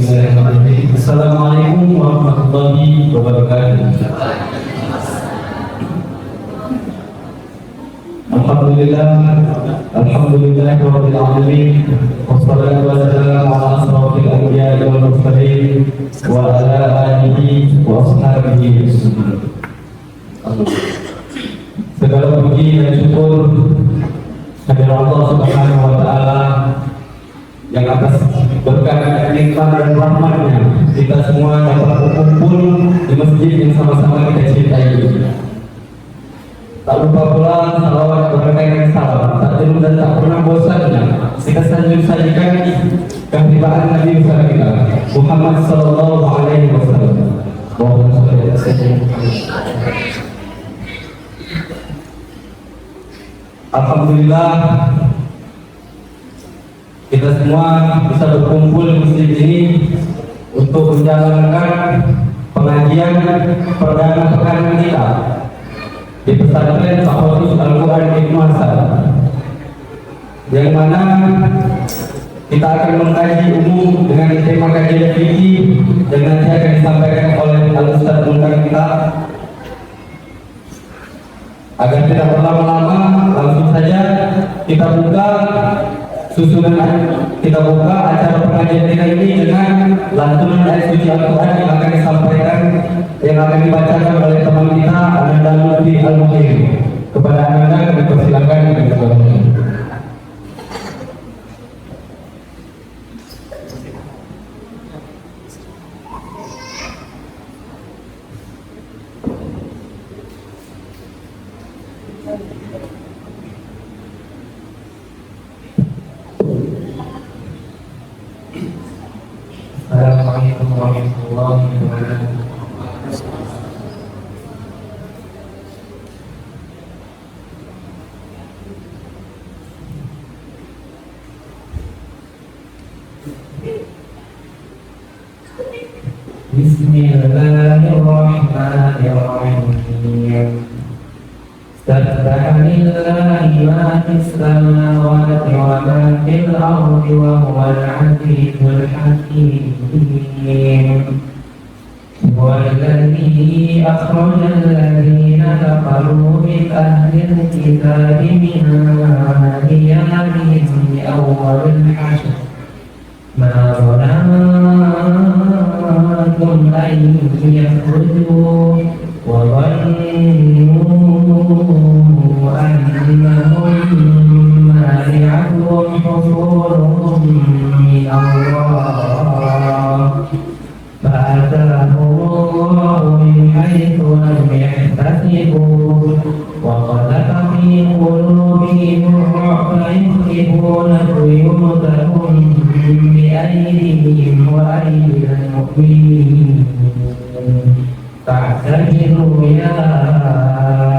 Bismillahirrahmanirrahim. Assalamualaikum warahmatullahi wabarakatuh. Alhamdulillahirabbil alamin. Wassalatu wassalamu ala asrofil anbiya'i wal mursalin wa ala alihi wa ashabihi. Segala puji dan syukur kepada Allah Subhanahu wa taala yang atas berkat nikmat dan rahmatnya kita semua dapat berkumpul di masjid yang sama-sama kita cintai. Tak lupa pula salawat berkaitan salam tak jenuh dan tak pernah bosannya kita sajikan kehadiran Nabi besar kita Muhammad sallallahu alaihi wasallam. Alhamdulillah kita semua bisa berkumpul di masjid ini untuk menjalankan pengajian perdana pekan kita di pesantren Tahfiz Al-Quran Ibnu Hasan, yang mana kita akan mengkaji umum dengan tema kajian fikih dan nanti akan disampaikan oleh Al-Ustaz Muntah kita. Agar tidak berlama-lama, langsung saja kita buka acara pengajian kita ini dengan lantunan ayat suci Al-Quran yang akan disampaikan, yang akan dibacakan oleh teman kita Ananda Lutfi Al-Muhim. Kepada Ananda kami persilakan dengan suaranya. Assalamualaikum warahmatullahi wabarakatuh. Bismillahirrahmanirrahim. Sabbaha lillahi ma fis samawati wa ma fil ardi wa huwal azizul hakim. Walladzi akhrajal ladzina kafaru min ahlil kitabi min diyarihim awwalal hashr ma ظننتم أن يخرجوا وظنوا أنهم مانعتهم حصولهم من الله فأتاهم الله من حيث لم يحتسبوا وقذف في قلوبهم الرعب يخربون بيوتهم بأيديهم وأيدي المؤمنين فاعتبروا يا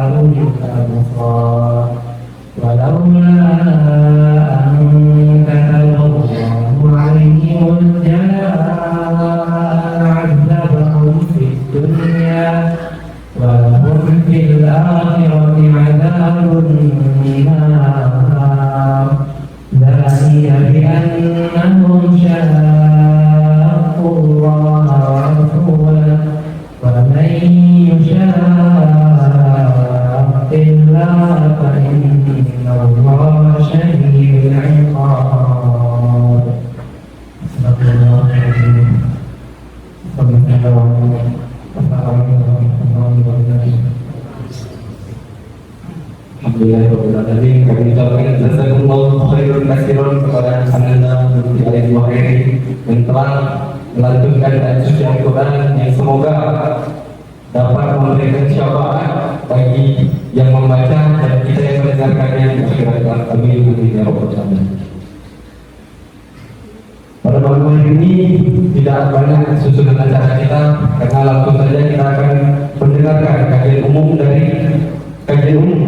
أولي الأبصار ولولا أن كتب الله عليهم الجلاء عذبهم في الدنيا ولهم في الآخرة عذاب النار ذلك بأنهم شاقوا الله ورسوله ومن يشاق الله فإن الله شديد العقاب. صدق الله العظيم. صدق الله العظيم. Alhamdulillahirrahmanirrahim. Kami ucapkan jazakumullahu khairan katsiran kepada Ananda Lutfi Al-Muhim yang telah melantunkan ayat suci Al-Quran yang semoga dapat memberikan syafaat bagi yang membaca dan kita yang mendengarkannya. Amin ya rabbal alamin. Pada malam hari ini tidak banyak susunan acara kita karena langsung saja kita akan mendengarkan kajian umum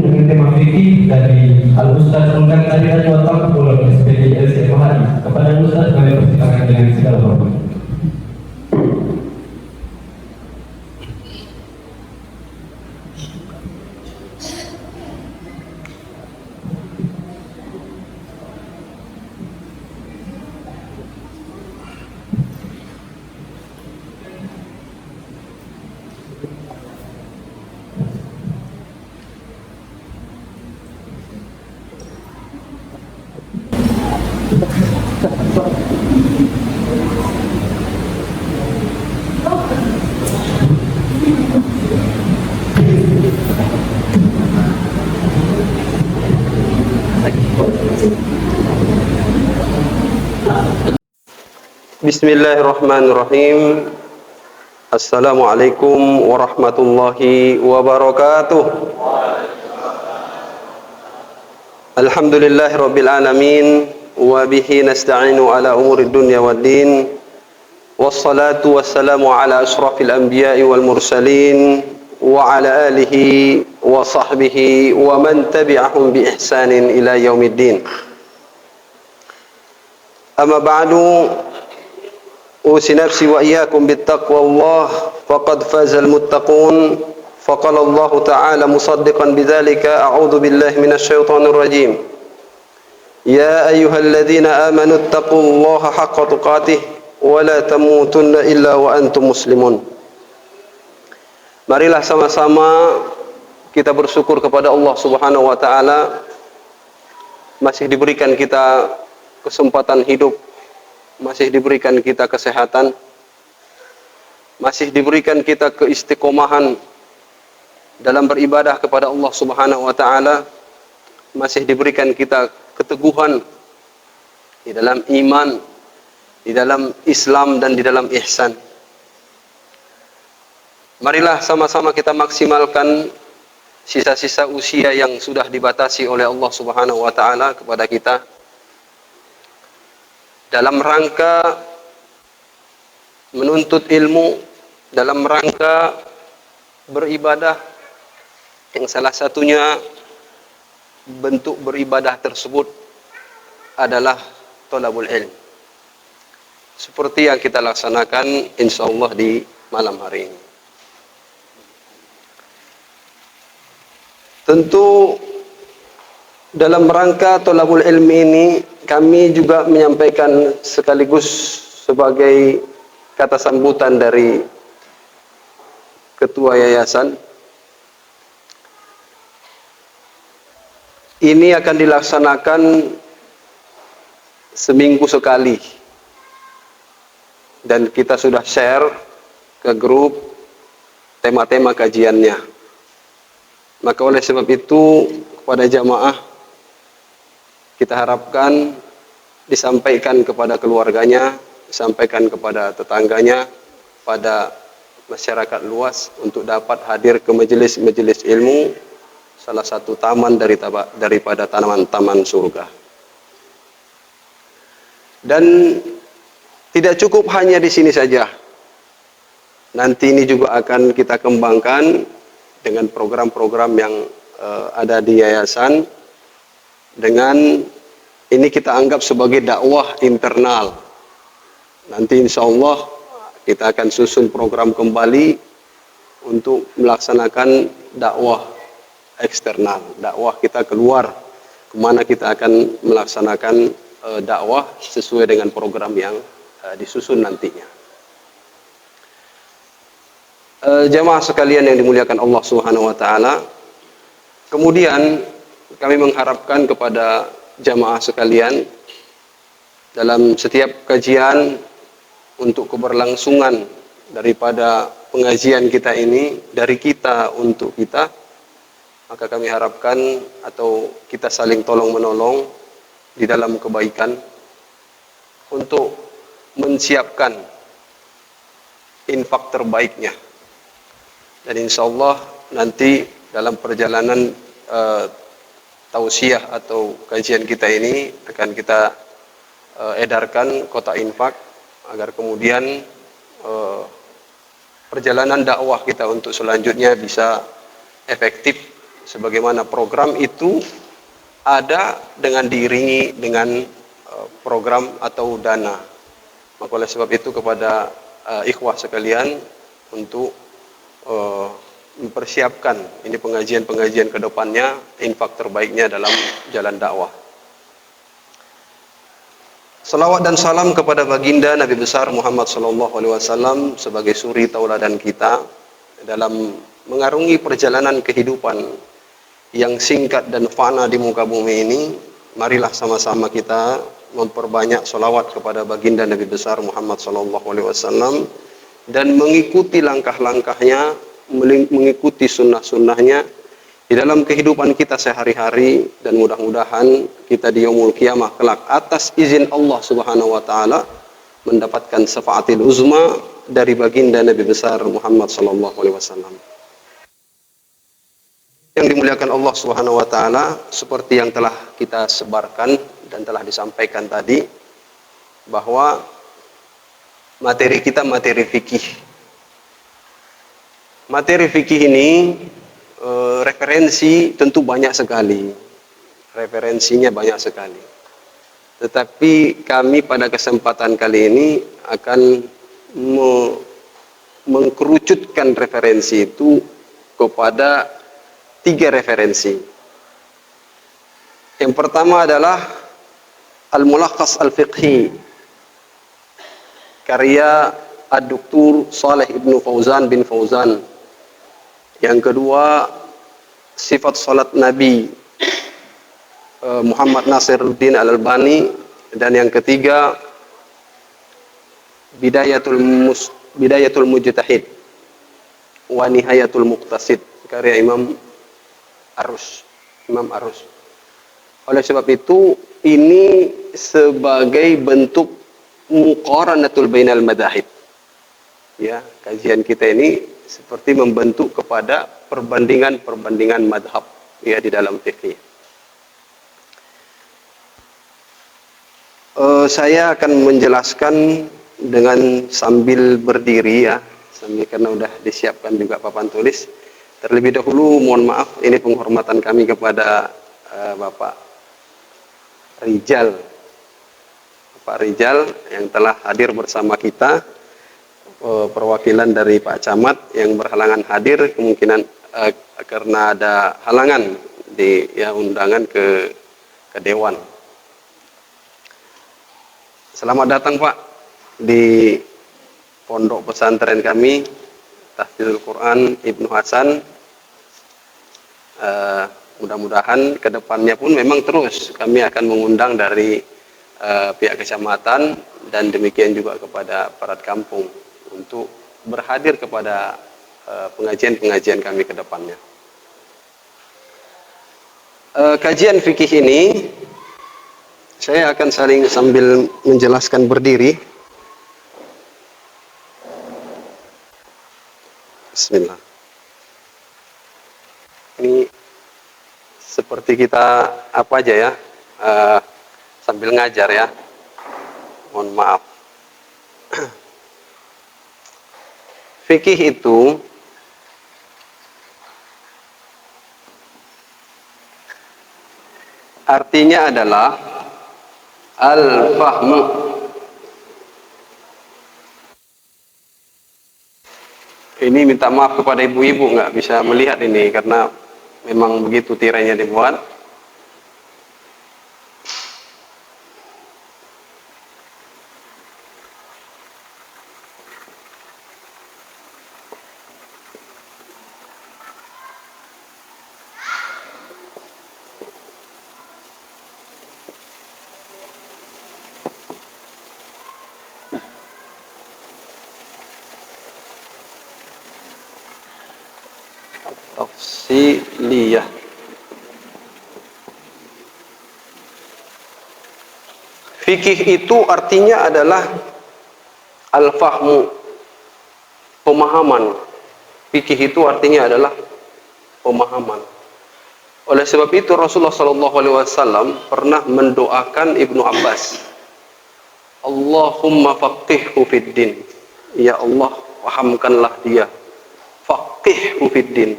dengan tema fikih dari Al-Ustaz Muntah tadi Al-Wataq Pulau SPD LCMHI. Kepada Al-Ustaz kami persilakan dengan segala hormat. Bismillahirrahmanirrahim. Assalamualaikum warahmatullahi wabarakatuh. Alhamdulillahirabbil alamin wa bihi nasta'inu ala umuri dunya waddin. Wassalatu wassalamu ala asyrafil anbiya'i wal mursalin wa ala alihi wa sahbihi wa man tabi'ahum bi ihsanin ila yaumiddin. Amma ba'du, usi nafsi wa iyyakum bittaqwallah faqad fazal muttaqun. Faqala Allah Ta'ala musaddiqan bidzalika, a'udzu billahi minasyaitonir rajim. Ya ayyuhalladzina amanu ittaqullaha haqqa tuqatih wa la tamutunna illa wa antum muslimun. Marilah sama-sama kita bersyukur kepada Allah Subhanahu wa taala, masih diberikan kita kesempatan hidup, masih diberikan kita kesehatan, masih diberikan kita keistiqomahan dalam beribadah kepada Allah Subhanahu wa taala, masih diberikan kita keteguhan di dalam iman, di dalam Islam dan di dalam ihsan. Marilah sama-sama kita maksimalkan sisa-sisa usia yang sudah dibatasi oleh Allah Subhanahu wa taala kepada kita dalam rangka menuntut ilmu, dalam rangka beribadah, yang salah satunya bentuk beribadah tersebut adalah thalabul ilm, seperti yang kita laksanakan insyaallah di malam hari ini. Tentu dalam rangka thalabul ilmi ini kami juga menyampaikan sekaligus sebagai kata sambutan dari ketua yayasan, ini akan dilaksanakan seminggu sekali dan kita sudah share ke grup tema-tema kajiannya. Maka oleh sebab itu kepada jamaah kita harapkan disampaikan kepada keluarganya, disampaikan kepada tetangganya, pada masyarakat luas untuk dapat hadir ke majelis-majelis ilmu, salah satu taman daripada taman-taman surga. Dan tidak cukup hanya di sini saja. Nanti ini juga akan kita kembangkan dengan program-program yang ada di yayasan. Dengan ini kita anggap sebagai dakwah internal. Nanti insya Allah kita akan susun program kembali untuk melaksanakan dakwah eksternal, dakwah kita keluar kemana kita akan melaksanakan dakwah sesuai dengan program yang disusun nantinya. Jamaah sekalian yang dimuliakan Allah Subhanahu wa taala, kemudian kami mengharapkan kepada jamaah sekalian dalam setiap kajian untuk keberlangsungan daripada pengajian kita ini dari kita untuk kita, maka kami harapkan atau kita saling tolong menolong di dalam kebaikan untuk mensiapkan infak terbaiknya. Dan insya Allah nanti dalam perjalanan tausiah atau kajian kita ini akan kita edarkan kotak infak agar kemudian perjalanan dakwah kita untuk selanjutnya bisa efektif, sebagaimana program itu ada dengan diiringi dengan program atau dana. Maka oleh sebab itu kepada ikhwah sekalian untuk mempersiapkan ini pengajian-pengajian ke depannya, infak terbaiknya dalam jalan dakwah. Salawat dan salam kepada baginda Nabi besar Muhammad SAW sebagai suri tauladan kita dalam mengarungi perjalanan kehidupan yang singkat dan fana di muka bumi ini. Marilah sama-sama kita memperbanyak salawat kepada baginda Nabi besar Muhammad SAW dan mengikuti langkah-langkahnya, mengikuti sunnah-sunnahnya di dalam kehidupan kita sehari-hari, dan mudah-mudahan kita di yaumul qiyamah kelak atas izin Allah Subhanahu wa taala mendapatkan syafaatil uzma dari baginda Nabi besar Muhammad sallallahu alaihi wasallam. Yang dimuliakan Allah Subhanahu wa taala, seperti yang telah kita sebarkan dan telah disampaikan tadi, bahwa materi kita materi fikih. Materi fikih ini referensi tentu banyak sekali. Referensinya banyak sekali. Tetapi kami pada kesempatan kali ini akan mengkerucutkan referensi itu kepada 3 referensi. Yang pertama adalah Al-Mulakhas Al-Fiqhi, karya Ad-Doktor Saleh Ibnu Fauzan bin Fauzan. Yang kedua, Sifat Salat Nabi Muhammad Nasiruddin Al-Albani. Dan yang ketiga, Bidayatul Mujtahid wa Nihayatul Muqtasid, karya Imam Arus. Oleh sebab itu, ini sebagai bentuk muqaranatul bainal madahib. Ya, kajian kita ini seperti membentuk kepada perbandingan madhab ya di dalam fikih. Saya akan menjelaskan dengan sambil berdiri ya, karena udah disiapkan juga papan tulis. Terlebih dahulu mohon maaf, ini penghormatan kami kepada Bapak Rijal yang telah hadir bersama kita, perwakilan dari Pak Camat yang berhalangan hadir kemungkinan karena ada halangan di undangan ke Dewan. Selamat datang Pak di pondok pesantren kami Tahfidzul Quran Ibnu Hasan. Mudah-mudahan kedepannya pun memang terus kami akan mengundang dari pihak kecamatan dan demikian juga kepada aparat kampung untuk berhadir kepada pengajian-pengajian kami ke depannya. Kajian fikih ini saya akan sambil menjelaskan berdiri. Bismillah. Ini seperti kita apa aja ya, sambil ngajar ya. Mohon maaf. Fikih itu artinya adalah al-fahmu. Ini minta maaf kepada ibu-ibu nggak bisa melihat ini karena memang begitu tirainya dibuat. Tafsiliyah. Fikih itu artinya adalah al-fahmu, pemahaman. Fikih itu artinya adalah pemahaman. Oleh sebab itu Rasulullah SAW pernah mendoakan Ibnu Abbas, Allahumma faqihhu fid din. Ya Allah, pahamkanlah dia. Faqihhu fid din.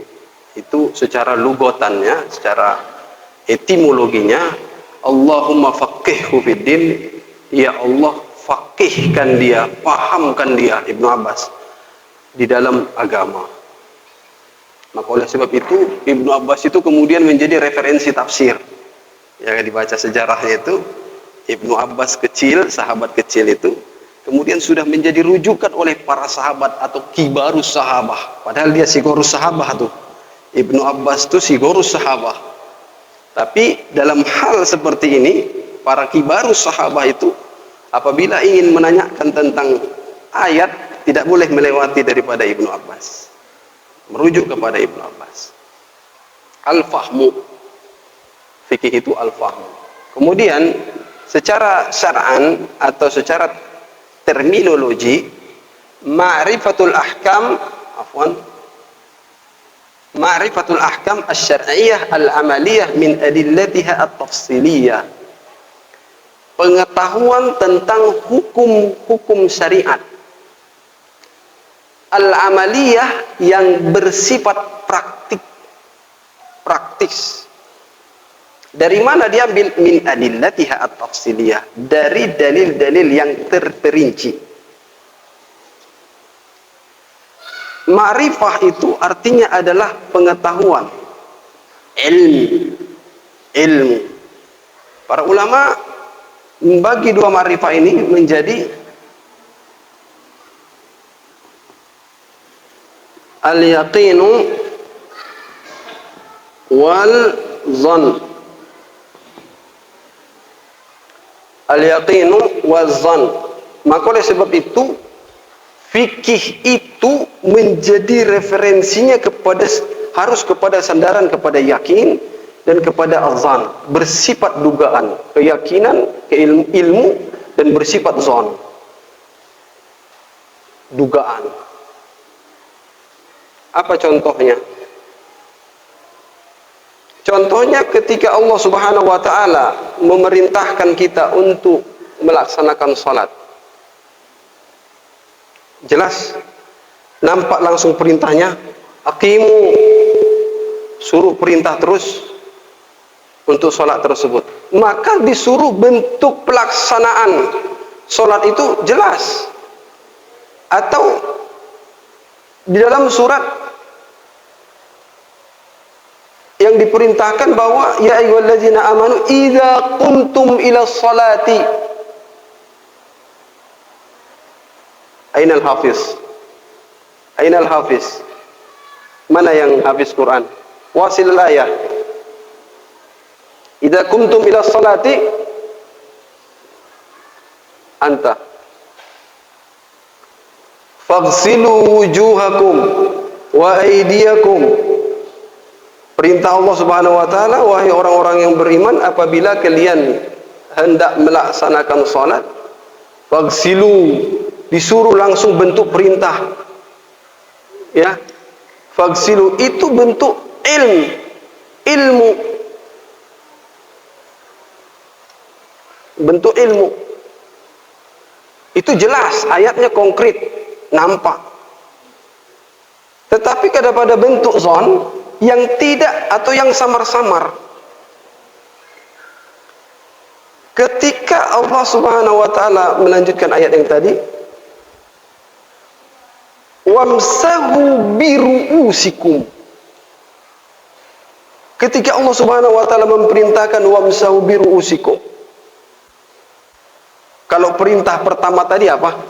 Itu secara lugotannya, secara etimologinya, Allahumma faqihhu fid din. Ya Allah, faqihkan dia, pahamkan dia, Ibnu Abbas, di dalam agama. Maka oleh sebab itu Ibnu Abbas itu kemudian menjadi referensi tafsir. Ya, dibaca sejarahnya itu Ibnu Abbas kecil, sahabat kecil itu kemudian sudah menjadi rujukan oleh para sahabat atau kibarus sahabah. Padahal dia sigorus sahabah tuh. Ibnu Abbas itu sigorus sahabah. Tapi dalam hal seperti ini, para kibarus sahabah itu apabila ingin menanyakan tentang ayat tidak boleh melewati daripada Ibnu Abbas. Merujuk kepada Ibnu Abbas. Al-fahmu. Fikih itu al-fahmu. Kemudian secara syar'an atau secara terminologi ma'rifatul ahkam, ma'rifatul ahkam asy-syar'iyyah al-amaliyah min adillatiha at-tafsiliyah. Pengetahuan tentang hukum-hukum syariat al-amaliyah yang bersifat praktis. Dari mana diambil? Min adillatiha at-tafsiliyah, dari dalil-dalil yang terperinci. Ma'rifah itu artinya adalah pengetahuan, ilmu. Para ulama membagi dua ma'rifah ini menjadi al-yaqinu wal zon. Al-yaqinu wal zon. Maka oleh sebab itu fikih itu menjadi referensinya harus kepada sandaran kepada yakin dan kepada azan, bersifat dugaan, keyakinan, ilmu dan bersifat zon, dugaan. Apa contohnya? Contohnya ketika Allah Subhanahu wa taala memerintahkan kita untuk melaksanakan salat. Jelas, nampak langsung perintahnya, aqimu, suruh perintah terus untuk sholat tersebut. Maka disuruh bentuk pelaksanaan sholat itu jelas. Atau di dalam surat yang diperintahkan bahwa ya ayyuhallazina amanu idza qumtum ila sholati. Ainal hafiz? Ainal hafiz? Mana yang hafiz Quran? Wasil ayah. Idza kuntum ila sholati anta faghsilu wujuhakum wa aydiyakum. Perintah Allah Subhanahu wa taala, wahai orang-orang yang beriman, apabila kalian hendak melaksanakan salat, faghsilu, disuruh langsung bentuk perintah. Ya. Faghsilu itu bentuk ilmu. Bentuk ilmu. Itu jelas, ayatnya konkret, nampak. Tetapi pada bentuk zon yang tidak atau yang samar-samar. Ketika Allah Subhanahu wa taala melanjutkan ayat yang tadi, wamsahu biru'usikum. Ketika Allah Subhanahu wa taala memerintahkan wamsahu biru'usikum. Kalau perintah pertama tadi apa?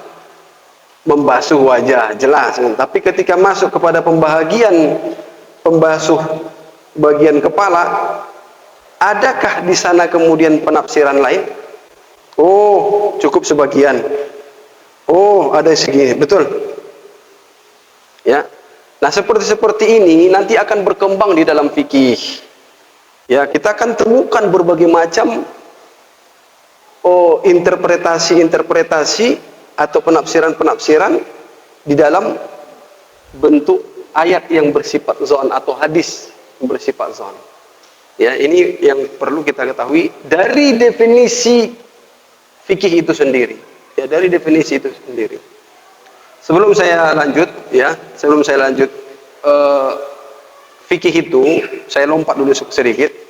Membasuh wajah, jelas. Tapi ketika masuk kepada pembasuh bagian kepala, adakah di sana kemudian penafsiran lain? Oh, cukup sebagian. Oh, ada segini, betul. Ya. Nah, seperti ini nanti akan berkembang di dalam fikih. Ya, kita akan temukan berbagai macam interpretasi atau penafsiran di dalam bentuk ayat yang bersifat zon atau hadis yang bersifat zon. Ya, ini yang perlu kita ketahui dari definisi fikih itu sendiri. Ya, dari definisi itu sendiri. Sebelum saya lanjut, fikih itu, saya lompat dulu sedikit.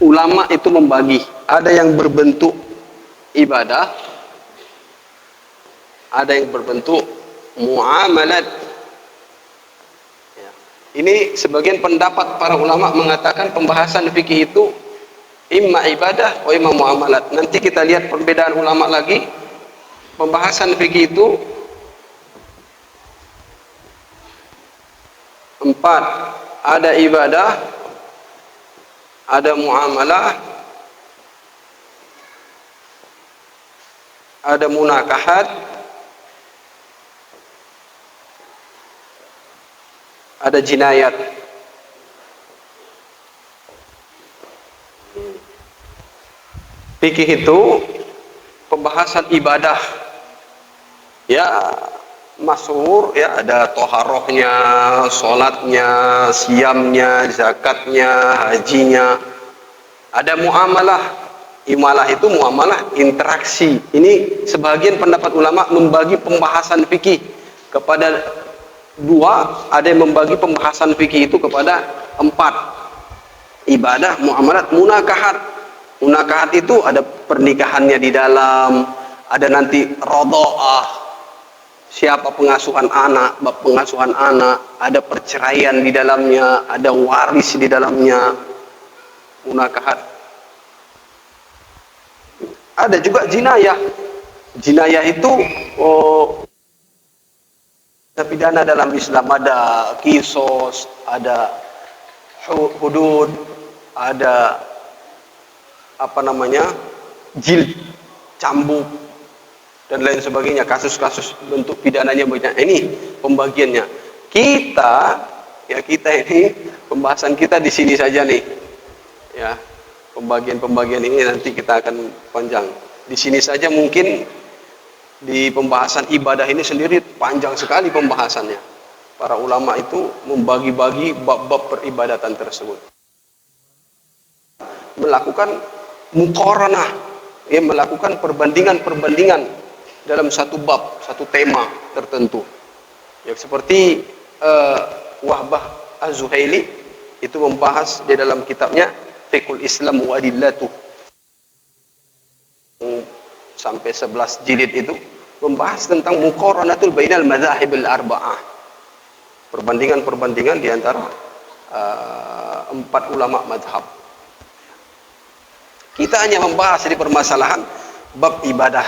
Ulama itu membagi, ada yang berbentuk ibadah, ada yang berbentuk muamalat. Ya. Ini sebagian pendapat para ulama mengatakan pembahasan fikih itu imma ibadah wa imma muamalat. Nanti kita lihat perbedaan ulama lagi. Pembahasan fikih itu 4, ada ibadah, ada muamalah, ada munakahat, ada jinayat. Fikih itu pembahasan ibadah. Ya, masyhur ya, ada toharohnya, sholatnya, siamnya, zakatnya, hajinya. Ada muamalah. Imalah itu muamalah interaksi. Ini sebagian pendapat ulama membagi pembahasan fikih kepada dua, ada yang membagi pembahasan fikih itu kepada empat. Ibadah, muamalat, munakahat. Munakahat itu ada pernikahannya di dalam, ada nanti rodoah, siapa pengasuhan anak, bab pengasuhan anak, ada perceraian di dalamnya, ada waris di dalamnya, munakahat. Ada juga jinayah. Jinayah itu pidana dalam Islam, ada kisos, ada hudud, ada jild, cambuk, dan lain sebagainya. Kasus-kasus bentuk pidananya banyak. Ini pembagiannya. Kita ini pembahasan kita di sini saja nih. Ya, pembagian-pembagian ini nanti kita akan panjang. Di sini saja mungkin di pembahasan ibadah ini sendiri panjang sekali pembahasannya. Para ulama itu membagi-bagi bab-bab peribadatan tersebut. Melakukan muqaranah, ya, melakukan perbandingan-perbandingan dalam satu bab, satu tema tertentu. Ya, seperti Wahbah Az-Zuhaili itu membahas di dalam kitabnya Fiqhul Islam wa Adillatuh, sampai 11 jilid itu membahas tentang muqaranatul bainal madzahibil arba'ah, perbandingan-perbandingan di antara empat ulama madhab. Kita hanya membahas di permasalahan bab ibadah.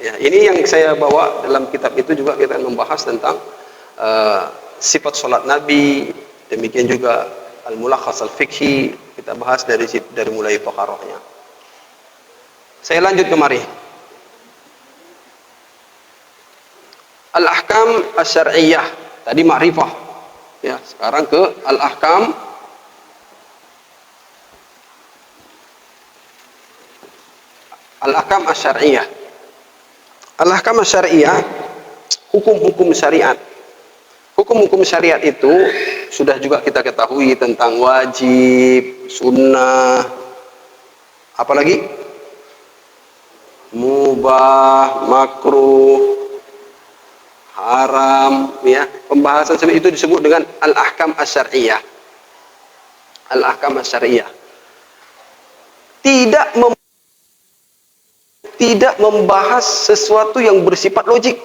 Ya, ini yang saya bawa dalam kitab itu juga kita membahas tentang sifat sholat Nabi, demikian juga al-mulakhas al-fiqhi, kita bahas dari mulai toharohnya. Saya lanjut kemari. Al-ahkam asy-syar'iyyah, tadi ma'rifah. Ya, sekarang ke al-ahkam asy-syar'iyyah. Al-ahkam asy-syar'iyyah, hukum-hukum syariat. Hukum-hukum syariat itu sudah juga kita ketahui tentang wajib, sunnah, apalagi mubah, makruh, haram, ya. Pembahasan seperti itu disebut dengan al-ahkam asy-syar'iyyah. Al-ahkam asy-syar'iyyah tidak membahas sesuatu yang bersifat logik.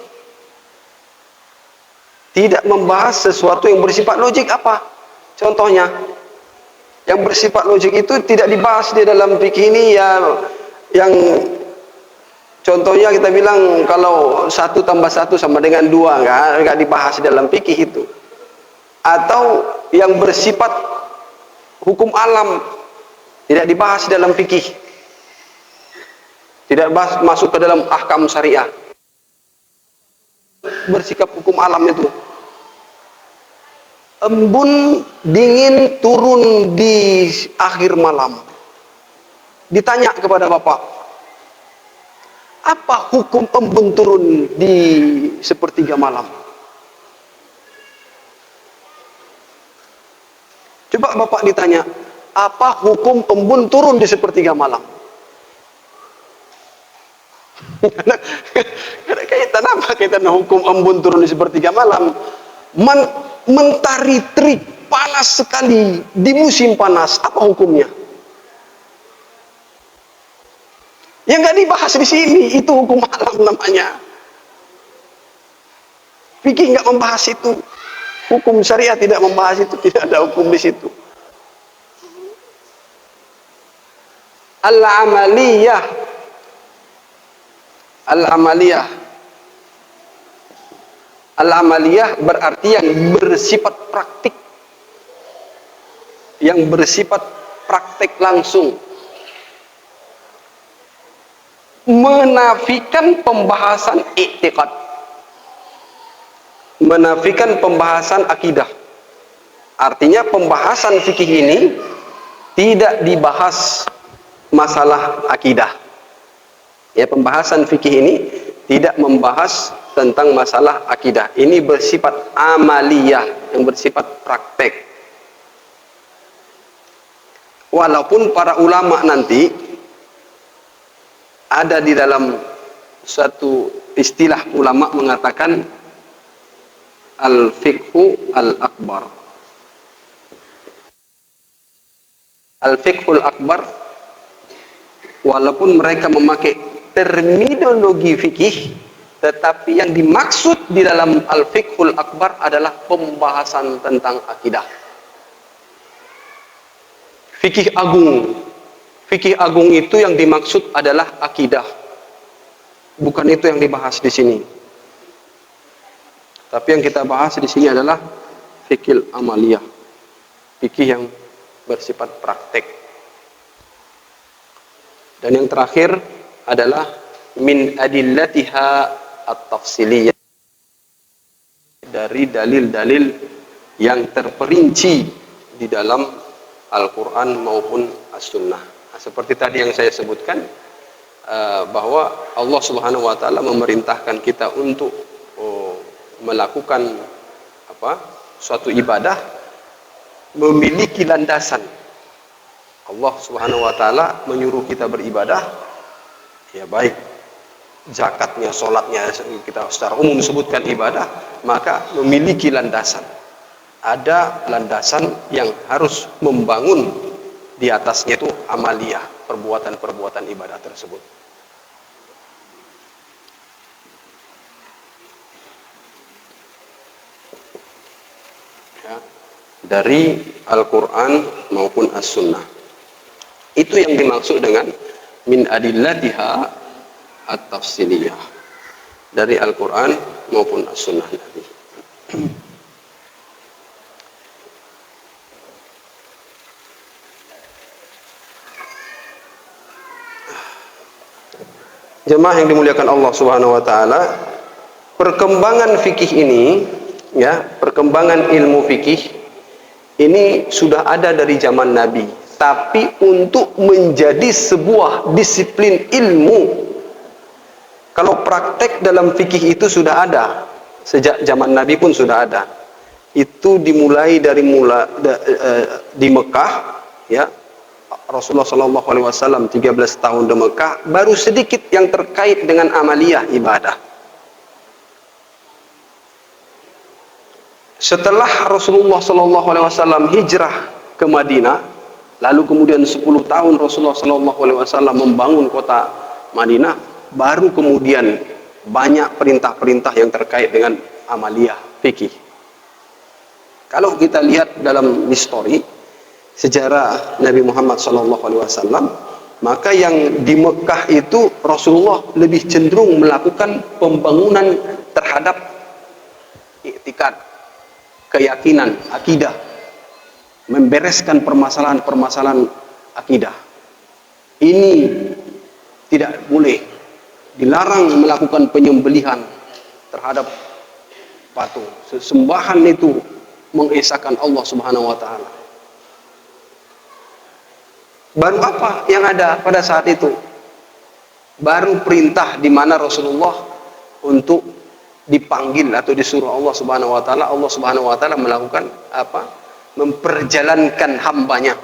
Tidak membahas sesuatu yang bersifat logik. Apa contohnya? Yang bersifat logik itu tidak dibahas di dalam fikih ini, ya. Yang contohnya kita bilang kalau 1 tambah 1 sama dengan 2, nggak dibahas di dalam fikih itu. Atau yang bersifat hukum alam tidak dibahas di dalam fikih, tidak masuk ke dalam ahkam syariah. Bersikap hukum alam itu, embun dingin turun di akhir malam, ditanya kepada bapak, apa hukum embun turun di sepertiga malam? Coba bapak ditanya, apa hukum embun turun di sepertiga malam? Kaitan apa? Kaitan hukum embun turun di sepertiga malam. Mentari terik panas sekali di musim panas, apa hukumnya? Yang nggak dibahas di sini, itu hukum alam namanya. Fikih nggak membahas itu, hukum syariat tidak membahas itu, tidak ada hukum di situ. Al-amaliyah berarti yang bersifat praktik, yang bersifat praktek langsung, menafikan pembahasan i'tiqad, menafikan pembahasan akidah. Artinya pembahasan fikih ini tidak dibahas masalah akidah, Ya, pembahasan fikih ini tidak membahas tentang masalah akidah. Ini bersifat amaliyah, yang bersifat praktek. Walaupun para ulama nanti ada di dalam suatu istilah ulama mengatakan al-fiqhu al-akbar. Al-fiqhul akbar, walaupun mereka memakai terminologi fikih, tetapi yang dimaksud di dalam al-fiqhul akbar adalah pembahasan tentang akidah. Fikih agung. Fikih agung itu yang dimaksud adalah akidah. Bukan itu yang dibahas di sini. Tapi yang kita bahas di sini adalah fikih amaliyah. Fikih yang bersifat praktek. Dan yang terakhir adalah min adillatiha at-tafsiliyah, dari dalil-dalil yang terperinci di dalam Al-Quran maupun As-Sunnah. Nah, seperti tadi yang saya sebutkan, bahwa Allah Subhanahu wa Ta'ala memerintahkan kita untuk melakukan suatu ibadah memiliki landasan. Allah Subhanahu wa Ta'ala menyuruh kita beribadah, ya baik zakatnya, sholatnya, kita secara umum sebutkan ibadah, maka memiliki landasan. Ada landasan yang harus membangun di atasnya, itu amaliyah, perbuatan-perbuatan ibadah tersebut. Ya, dari Al-Quran maupun As-Sunnah. Itu yang dimaksud dengan min adillatiha at-tafsiliyah, dari Al-Quran maupun As-Sunnah Nabi. Jemaah yang dimuliakan Allah Subhanahu wa Ta'ala, perkembangan fikih ini, ya, perkembangan ilmu fikih ini sudah ada dari zaman Nabi, tapi untuk menjadi sebuah disiplin ilmu, kalau praktek dalam fikih itu sudah ada sejak zaman Nabi pun sudah ada. Itu dimulai dari di Mekah, ya. Rasulullah Shallallahu Alaihi Wasallam 13 tahun di Mekah, baru sedikit yang terkait dengan amaliyah ibadah. Setelah Rasulullah Shallallahu Alaihi Wasallam hijrah ke Madinah, lalu kemudian 10 tahun Rasulullah Shallallahu Alaihi Wasallam membangun kota Madinah, baru kemudian banyak perintah-perintah yang terkait dengan amaliyah fikih. Kalau kita lihat dalam histori sejarah Nabi Muhammad SAW, maka yang di Mekah itu Rasulullah lebih cenderung melakukan pembangunan terhadap i'tikad, keyakinan, akidah, membereskan permasalahan-permasalahan akidah. Ini tidak boleh, dilarang melakukan penyembelihan terhadap patung. Sesembahan itu mengesahkan Allah Subhanahu wa Ta'ala. Baru apa yang ada pada saat itu? Baru perintah di mana Rasulullah untuk dipanggil atau disuruh Allah Subhanahu wa Ta'ala. Allah Subhanahu wa Ta'ala melakukan apa? Memperjalankan hambanya.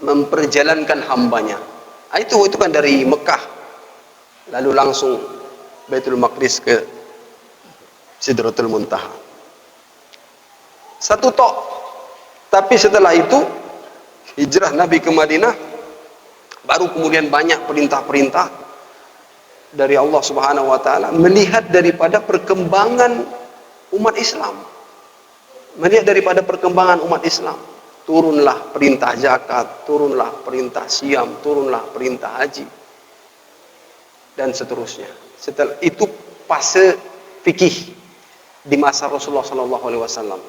Memperjalankan hambanya. Nah, itu kan dari Mekah. Lalu langsung Baitul Maqdis ke Sidratul Muntaha. Satu tok. Tapi setelah itu hijrah Nabi ke Madinah, baru kemudian banyak perintah-perintah dari Allah Subhanahu wa Ta'ala, melihat daripada perkembangan umat Islam, melihat daripada perkembangan umat Islam. Turunlah perintah zakat, turunlah perintah siam, turunlah perintah haji, dan seterusnya. Setelah itu fase fikih di masa Rasulullah Sallallahu Alaihi Wasallam.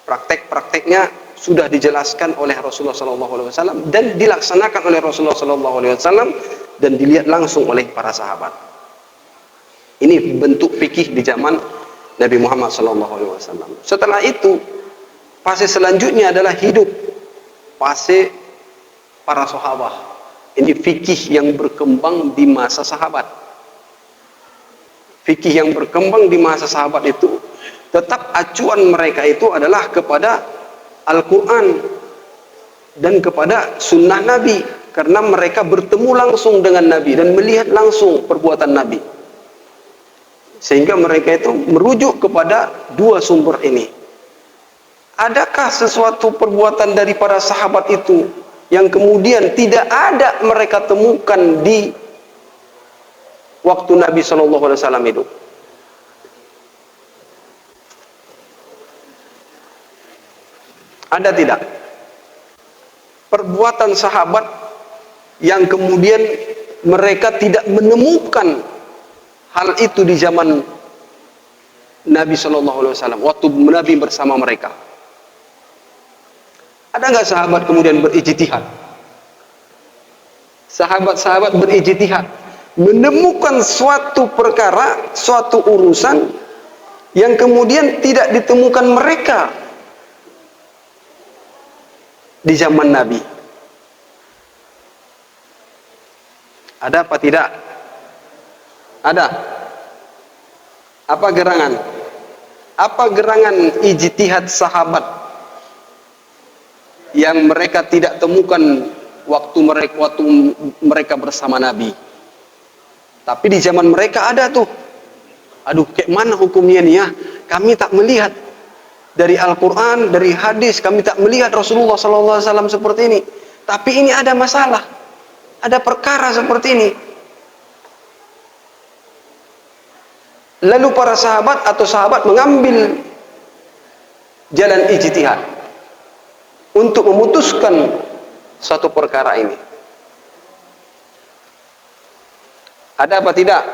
Praktek-prakteknya sudah dijelaskan oleh Rasulullah Sallallahu Alaihi Wasallam dan dilaksanakan oleh Rasulullah Sallallahu Alaihi Wasallam dan dilihat langsung oleh para sahabat. Ini bentuk fikih di zaman Nabi Muhammad Sallallahu Alaihi Wasallam. Setelah itu, fase selanjutnya adalah hidup, fase para sahabat, Ini fikih yang berkembang di masa sahabat. Fikih yang berkembang di masa sahabat itu tetap acuan mereka itu adalah kepada Al-Quran dan kepada sunnah Nabi, karena mereka bertemu langsung dengan Nabi dan melihat langsung perbuatan Nabi, sehingga mereka itu merujuk kepada dua sumber ini. Adakah sesuatu perbuatan dari para sahabat itu yang kemudian tidak ada mereka temukan di waktu Nabi SAW hidup? Ada tidak? Perbuatan sahabat yang kemudian mereka tidak menemukan hal itu di zaman Nabi SAW waktu Nabi bersama mereka. Ada nggak sahabat kemudian berijtihad? Sahabat-sahabat berijtihad menemukan suatu perkara, suatu urusan yang kemudian tidak ditemukan mereka di zaman Nabi. Ada apa tidak? Ada. Apa gerangan? Apa gerangan ijtihad sahabat yang mereka tidak temukan waktu mereka bersama Nabi? Tapi di zaman mereka ada tuh. Aduh, kayak mana hukumnya nih ya? Kami tak melihat dari Al-Quran, dari hadis, kami tak melihat Rasulullah SAW seperti ini. Tapi ini ada masalah, ada perkara seperti ini. Lalu para sahabat atau sahabat mengambil jalan ijtihad untuk memutuskan suatu perkara ini. Ada apa tidak?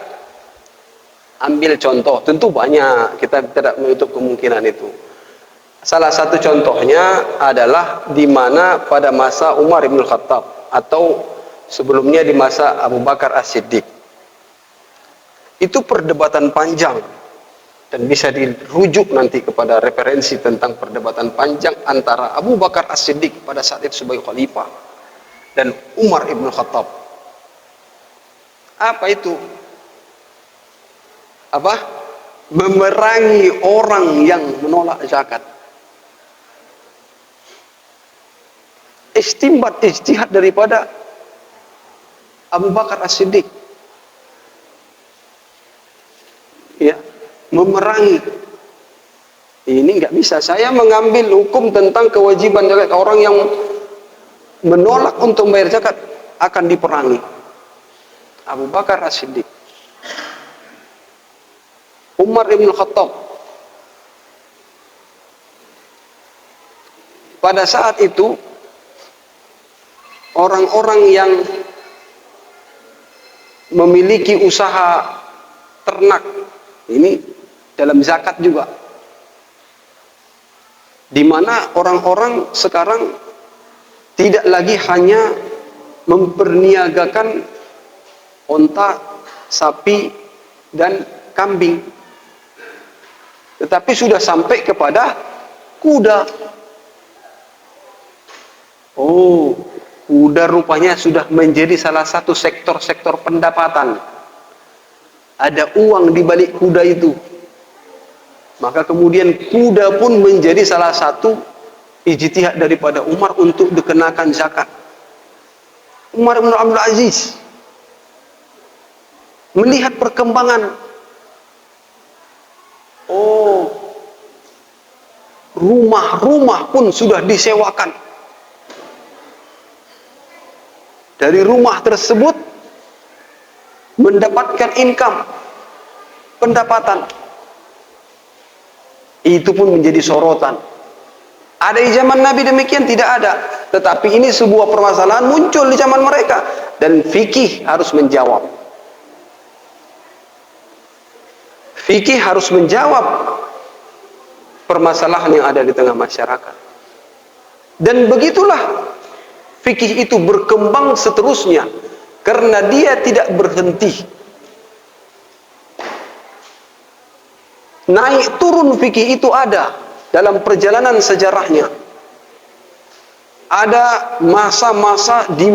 Ambil contoh, tentu banyak, kita tidak menutup kemungkinan itu. Salah satu contohnya adalah di mana pada masa Umar bin Khattab atau sebelumnya di masa Abu Bakar As-Siddiq. Itu perdebatan panjang dan bisa dirujuk nanti kepada referensi tentang perdebatan panjang antara Abu Bakar As-Siddiq pada saat itu sebagai khalifah dan Umar bin Khattab. Apa itu? Apa? Memerangi orang yang menolak zakat. Istimbat ijtihad daripada Abu Bakar As-Siddiq. Ya, memerangi. Ini nggak bisa. Saya mengambil hukum tentang kewajiban zakat. Orang yang menolak untuk membayar zakat akan diperangi. Abu Bakar As-Siddiq. Umar ibn Khattab. Pada saat itu orang-orang yang memiliki usaha ternak, ini dalam zakat juga, di mana orang-orang sekarang tidak lagi hanya memperniagakan onta, sapi, dan kambing, tetapi sudah sampai kepada kuda. Oh, kuda rupanya sudah menjadi salah satu sektor-sektor pendapatan. Ada uang di balik kuda itu. Maka kemudian kuda pun menjadi salah satu ijtihad daripada Umar untuk dikenakan zakat. Umar bin Abdul Aziz melihat perkembangan. Oh, rumah-rumah pun sudah disewakan. Dari rumah tersebut mendapatkan income, pendapatan. Itu pun menjadi sorotan. Ada di zaman Nabi demikian? Tidak ada. Tetapi ini sebuah permasalahan muncul di zaman mereka. Dan fikih harus menjawab. Fikih harus menjawab permasalahan yang ada di tengah masyarakat. Dan begitulah fikih itu berkembang seterusnya, karena dia tidak berhenti. Naik turun fikih itu ada dalam perjalanan sejarahnya. Ada masa-masa di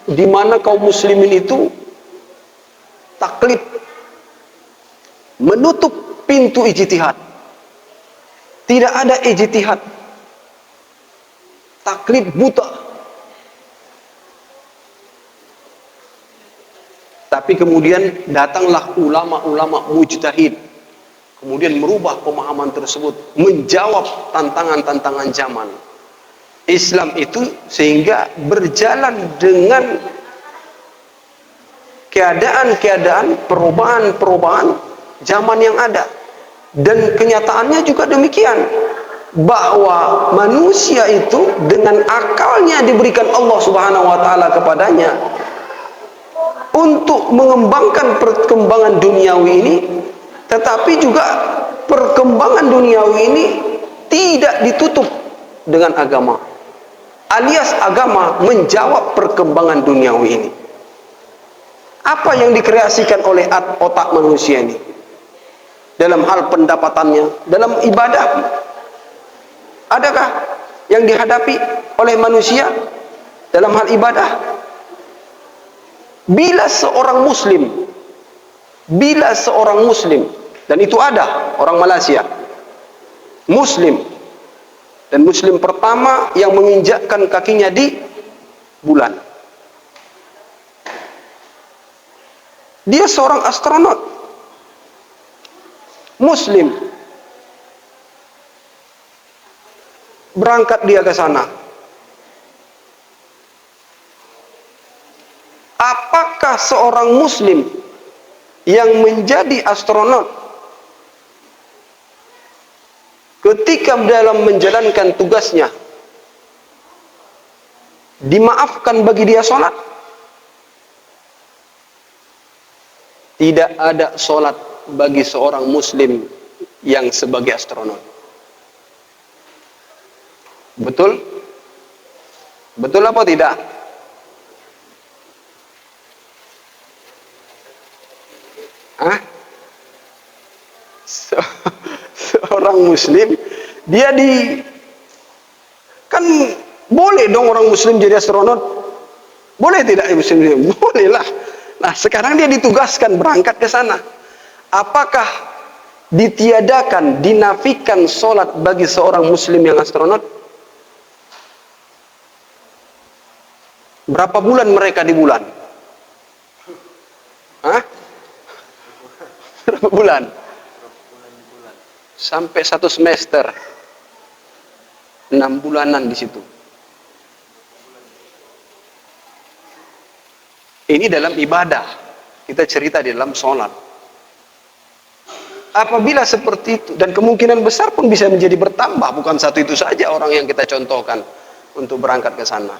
di mana kaum muslimin itu taklid, menutup pintu ijtihad. Tidak ada ijtihad, taklid buta. Tapi kemudian datanglah ulama-ulama mujtahid, kemudian merubah pemahaman tersebut, menjawab tantangan-tantangan zaman Islam itu, sehingga berjalan dengan keadaan-keadaan, perubahan-perubahan zaman yang ada. Dan kenyataannya juga demikian, bahwa manusia itu dengan akalnya diberikan Allah Subhanahu wa taala kepadanya untuk mengembangkan perkembangan duniawi ini, tetapi juga perkembangan duniawi ini tidak ditutup dengan agama, alias agama menjawab perkembangan duniawi ini. Apa yang dikreasikan oleh otak manusia ini dalam hal pendapatannya, dalam ibadah, adakah yang dihadapi oleh manusia dalam hal ibadah? Bila seorang muslim, dan itu ada orang Malaysia muslim, dan muslim pertama yang menginjakkan kakinya di bulan, dia seorang astronot muslim, berangkat dia ke sana. Apakah seorang muslim yang menjadi astronot ketika dalam menjalankan tugasnya dimaafkan bagi dia sholat? Tidak ada sholat bagi seorang muslim yang sebagai astronot. Betul? Betul apa tidak? Hah? Seorang muslim, dia kan boleh dong orang muslim jadi astronot? Boleh tidak muslim? Boleh lah. Nah, sekarang dia ditugaskan berangkat ke sana. Apakah ditiadakan, dinafikan sholat bagi seorang muslim yang astronot? Berapa bulan mereka di bulan? Hah? Berapa bulan? Sampai 1 semester. 6 bulanan di situ. Ini dalam ibadah. Kita cerita di dalam sholat. Apabila seperti itu, dan kemungkinan besar pun bisa menjadi bertambah, bukan satu itu saja orang yang kita contohkan untuk berangkat ke sana.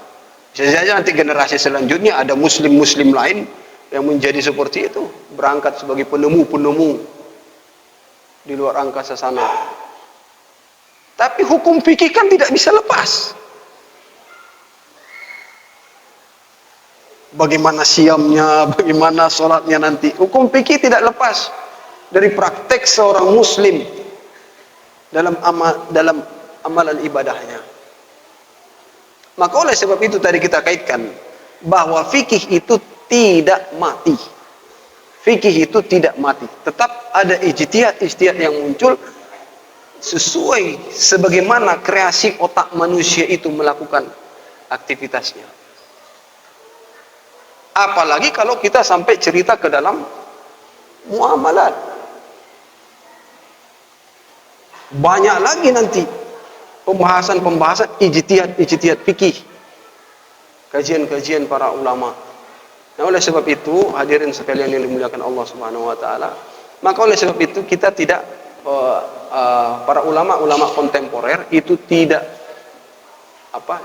Bisa saja nanti generasi selanjutnya ada muslim-muslim lain yang menjadi seperti itu, berangkat sebagai penemu-penemu di luar angkasa sana. Tapi hukum fikih kan tidak bisa lepas. Bagaimana siamnya, bagaimana sholatnya nanti, hukum fikih tidak lepas dari praktek seorang muslim dalam amalan ibadahnya. Maka oleh sebab itu tadi kita kaitkan bahwa fikih itu tidak mati. Fikih itu tidak mati. Tetap ada ijtihad yang muncul sesuai sebagaimana kreasi otak manusia itu melakukan aktivitasnya. Apalagi kalau kita sampai cerita ke dalam muamalat. Banyak lagi nanti pembahasan ijtihad fikih, kajian-kajian para ulama. Nah, oleh sebab itu hadirin sekalian yang dimuliakan Allah Subhanahu wa taala, maka oleh sebab itu kita tidak para ulama-ulama kontemporer itu tidak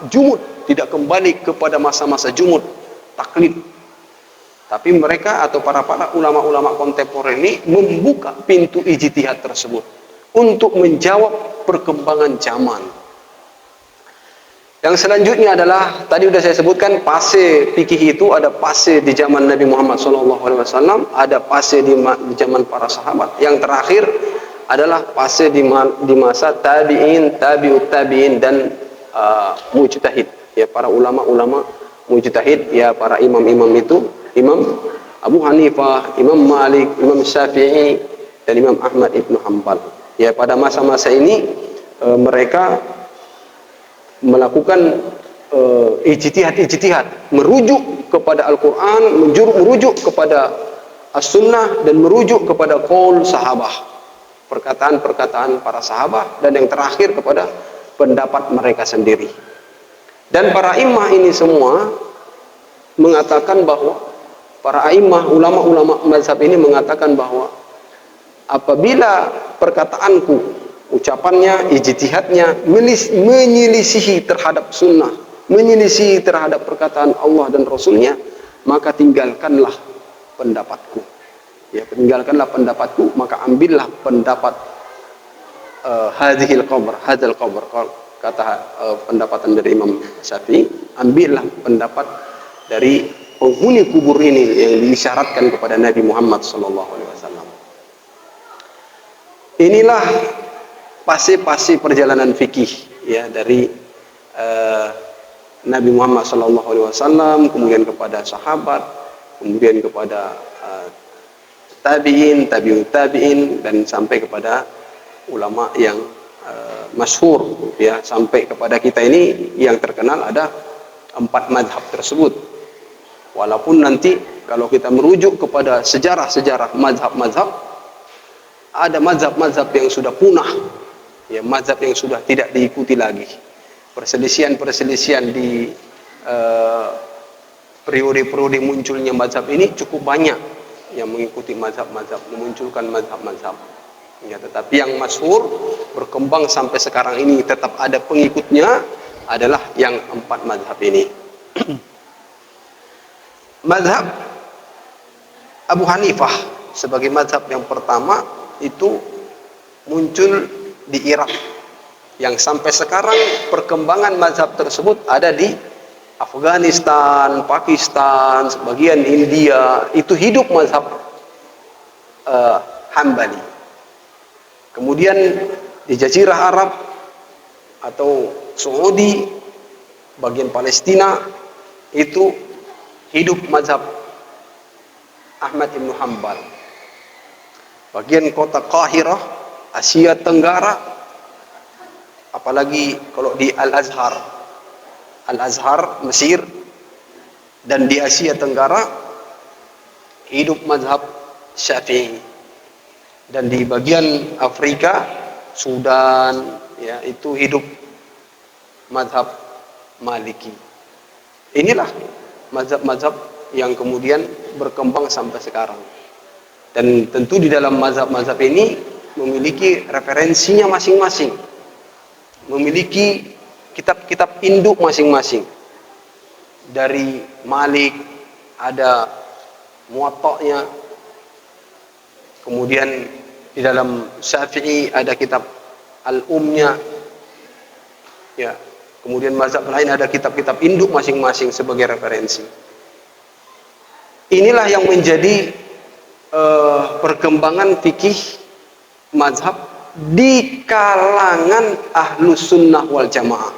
jumud, tidak kembali kepada masa-masa jumud taklid. Tapi mereka atau para ulama-ulama kontemporer ini membuka pintu ijtihad tersebut untuk menjawab perkembangan zaman. Yang selanjutnya adalah tadi sudah saya sebutkan, fase fikih itu ada fase di zaman Nabi Muhammad SAW, ada fase di zaman para sahabat. Yang terakhir adalah fase di masa tabi'in, tabi'ut tabi'in, dan mujtahid, ya, para ulama-ulama mujtahid, ya para imam-imam itu, Imam Abu Hanifah, Imam Malik, Imam Syafi'i, dan Imam Ahmad ibnu Hanbal. Ya, pada masa-masa ini mereka melakukan ijtihad, merujuk kepada Al-Quran, merujuk kepada As-Sunnah, dan merujuk kepada qaul sahabah, perkataan-perkataan para sahabat, dan yang terakhir kepada pendapat mereka sendiri. Dan para imam ini semua mengatakan bahwa, para imam, ulama-ulama mazhab ini mengatakan bahwa apabila perkataanku, ucapannya, ijtihadnya menyelisihi terhadap sunnah, menyelisihi terhadap perkataan Allah dan Rasulnya, maka tinggalkanlah pendapatku. Ya, tinggalkanlah pendapatku, maka ambillah pendapat hadzal qabr, kata pendapatan dari Imam Syafi'i, ambillah pendapat dari penghuni kubur ini yang disyaratkan kepada Nabi Muhammad SAW. Inilah fase-fase perjalanan fikih, ya, dari Nabi Muhammad SAW, kemudian kepada sahabat, kemudian kepada tabi'in, tabi'ut tabi'in, dan sampai kepada ulama yang masyhur, ya, sampai kepada kita ini yang terkenal ada 4 mazhab tersebut. Walaupun nanti kalau kita merujuk kepada sejarah-sejarah mazhab-mazhab, ada mazhab-mazhab yang sudah punah, ya, mazhab yang sudah tidak diikuti lagi. Perselisihan-perselisihan di periode-periode munculnya mazhab ini cukup banyak yang mengikuti mazhab-mazhab, memunculkan mazhab-mazhab. Ya, tetapi yang masyhur, berkembang sampai sekarang ini tetap ada pengikutnya, adalah yang 4 mazhab ini. Mazhab Abu Hanifah sebagai mazhab yang pertama itu muncul di Irak, yang sampai sekarang perkembangan mazhab tersebut ada di Afghanistan, Pakistan, sebagian India, itu hidup mazhab Hambali. Kemudian di Jazirah Arab atau Saudi, bagian Palestina, itu hidup mazhab Ahmad ibn Hanbal. Bagian kota Qahirah, Asia Tenggara, apalagi kalau di Al-Azhar, Mesir, dan di Asia Tenggara hidup mazhab Syafi'i. Dan di bagian Afrika, Sudan, ya, itu hidup mazhab Maliki. Inilah mazhab-mazhab yang kemudian berkembang sampai sekarang. Dan tentu di dalam mazhab-mazhab ini memiliki referensinya masing-masing, memiliki kitab-kitab induk masing-masing. Dari Malik ada Muwatta'nya, kemudian di dalam Syafi'i ada kitab Al-Umnya, ya, kemudian mazhab lain ada kitab-kitab induk masing-masing sebagai referensi. Inilah yang menjadi perkembangan fikih mazhab di kalangan Ahlus Sunnah wal Jamaah.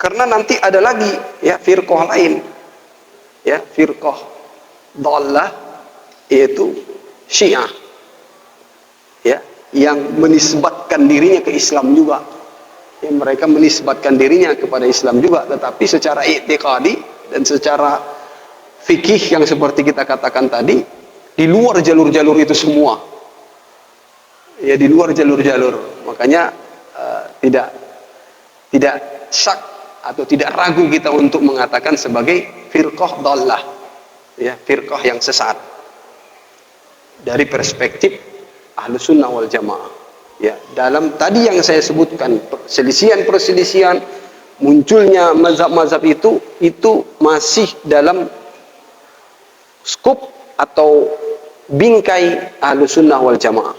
Karena nanti ada lagi, ya, firqah lain, ya, firqah dhallah, yaitu Syiah, ya, yang menisbatkan dirinya ke Islam juga. Ya, mereka menisbatkan dirinya kepada Islam juga, tetapi secara i'tiqadi dan secara fikih yang seperti kita katakan tadi, di luar jalur-jalur itu semua. Ya, di luar jalur-jalur. Makanya tidak syak atau tidak ragu kita untuk mengatakan sebagai firqah dhallah, ya, firqah yang sesat dari perspektif Ahlus Sunnah wal Jamaah. Ya, dalam tadi yang saya sebutkan, perselisihan-perselisihan, munculnya mazhab-mazhab itu masih dalam skup atau bingkai Ahlus Sunnah wal Jamaah.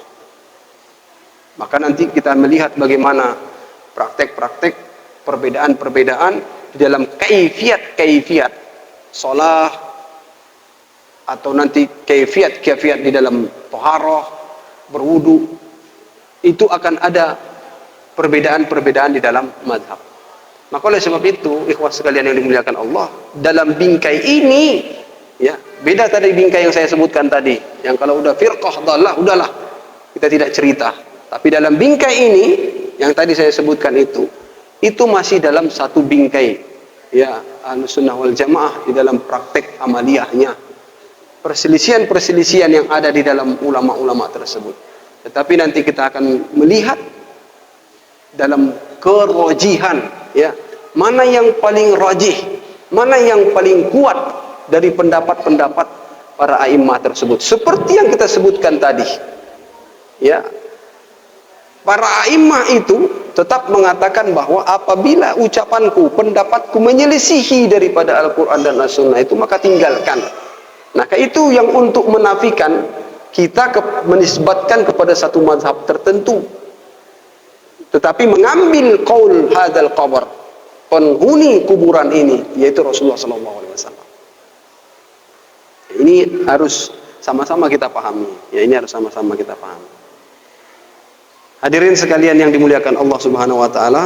Maka nanti kita melihat bagaimana praktek-praktek perbedaan-perbedaan di dalam kaifiat shalah, atau nanti kaifiat di dalam thaharah, berwudu, itu akan ada perbedaan-perbedaan di dalam mazhab. Maka oleh sebab itu, ikhwah sekalian yang dimuliakan Allah, dalam bingkai ini, ya, beda tadi bingkai yang saya sebutkan tadi, yang kalau udah firqah dhalah, udahlah, kita tidak cerita. Tapi dalam bingkai ini, yang tadi saya sebutkan itu masih dalam satu bingkai, ya, Ahlussunnah wal Jamaah di dalam praktek amaliyahnya. Perselisihan-perselisihan yang ada di dalam ulama-ulama tersebut. Tetapi nanti kita akan melihat dalam kerojihan, ya, mana yang paling rajih, mana yang paling kuat dari pendapat-pendapat para a'immah tersebut. Seperti yang kita sebutkan tadi, ya, para a'immah itu tetap mengatakan bahwa apabila ucapanku, pendapatku menyelisihi daripada Al-Quran dan As-Sunnah itu, maka tinggalkan. Maka itu yang untuk menafikan kita menisbatkan kepada satu mazhab tertentu. Tetapi mengambil qaul hadzal qabr, penghuni kuburan ini, yaitu Rasulullah SAW. Ini harus sama-sama kita pahami. Ya, ini harus sama-sama kita pahami. Hadirin sekalian yang dimuliakan Allah Subhanahu wa taala,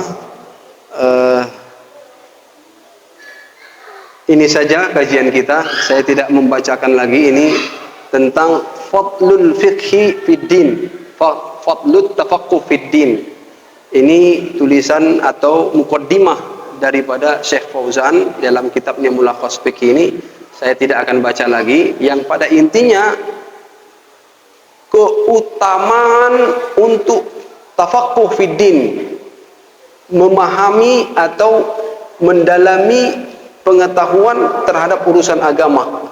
ini saja kajian kita. Saya tidak membacakan lagi. Ini tentang fadlul fiqhi fid din, fadlut tafaqquh fid din. Ini tulisan atau muqaddimah daripada Syekh Fauzan dalam kitabnya Mulakhas Fiqh ini. Saya tidak akan baca lagi. Yang pada intinya, keutamaan untuk tafaqquh fid din, memahami atau mendalami pengetahuan terhadap urusan agama.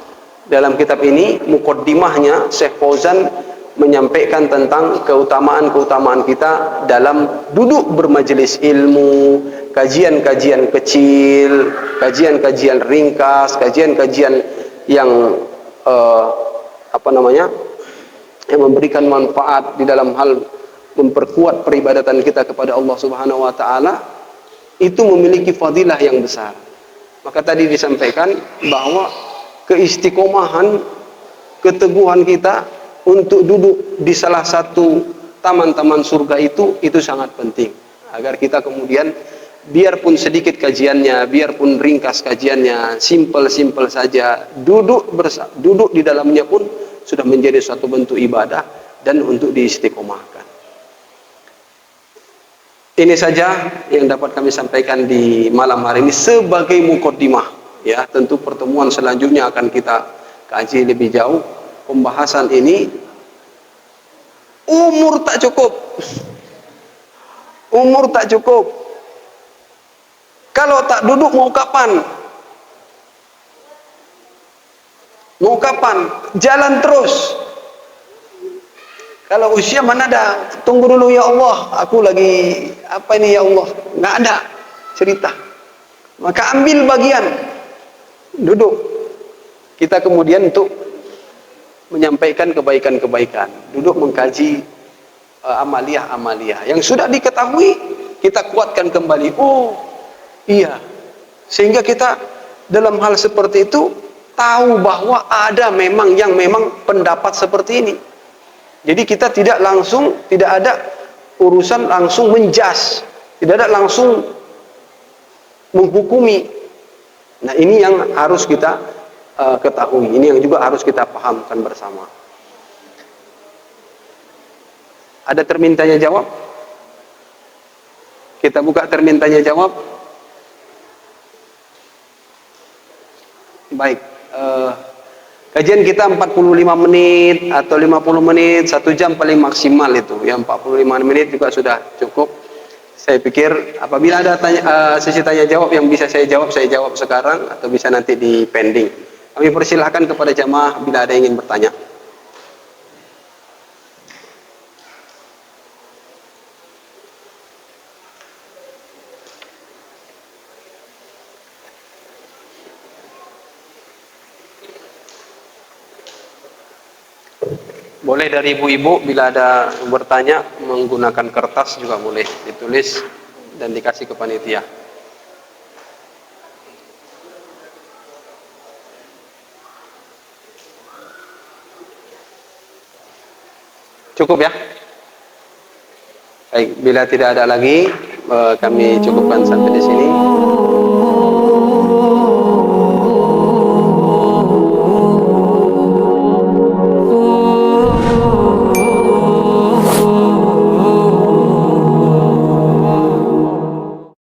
Dalam kitab ini, muqaddimahnya Syekh Fauzan menyampaikan tentang keutamaan-keutamaan kita dalam duduk bermajelis ilmu, kajian-kajian kecil, kajian-kajian ringkas, kajian-kajian yang yang memberikan manfaat di dalam hal memperkuat peribadatan kita kepada Allah Subhanahu wa taala, itu memiliki fadilah yang besar. Maka tadi disampaikan bahwa keistiqomahan, keteguhan kita untuk duduk di salah satu taman-taman surga itu sangat penting. Agar kita kemudian, biarpun sedikit kajiannya, biarpun ringkas kajiannya, simpel-simpel saja, duduk di dalamnya pun sudah menjadi suatu bentuk ibadah dan untuk diistiqomahkan. Ini saja yang dapat kami sampaikan di malam hari ini sebagai muqaddimah. Ya, tentu pertemuan selanjutnya akan kita kaji lebih jauh. Pembahasan ini umur tak cukup. Umur tak cukup. Kalau tak duduk mau kapan? Mau kapan? Jalan terus. Kalau usia mana ada, tunggu dulu ya Allah, aku lagi apa ini ya Allah, nggak ada cerita. Maka ambil bagian, duduk. Kita kemudian untuk menyampaikan kebaikan-kebaikan, duduk mengkaji amaliyah-amaliyah yang sudah diketahui, kita kuatkan kembali. Oh iya, sehingga kita dalam hal seperti itu tahu bahwa ada memang yang memang pendapat seperti ini. Jadi kita tidak ada urusan langsung menjas, tidak ada langsung menghukumi. Nah, ini yang harus kita ketahui, ini yang juga harus kita pahamkan bersama. Ada termin tanya jawab? Kita buka termin tanya jawab. Baik. Kajian kita 45 menit atau 50 menit, 1 jam paling maksimal itu. Yang 45 menit juga sudah cukup. Saya pikir apabila ada sesi tanya jawab yang bisa saya jawab sekarang, atau bisa nanti di pending. Kami persilahkan kepada jamaah bila ada yang ingin bertanya. Boleh dari ibu-ibu bila ada bertanya menggunakan kertas juga boleh ditulis dan dikasih ke panitia. Cukup ya? Baik, bila tidak ada lagi, kami cukupkan sampai di sini.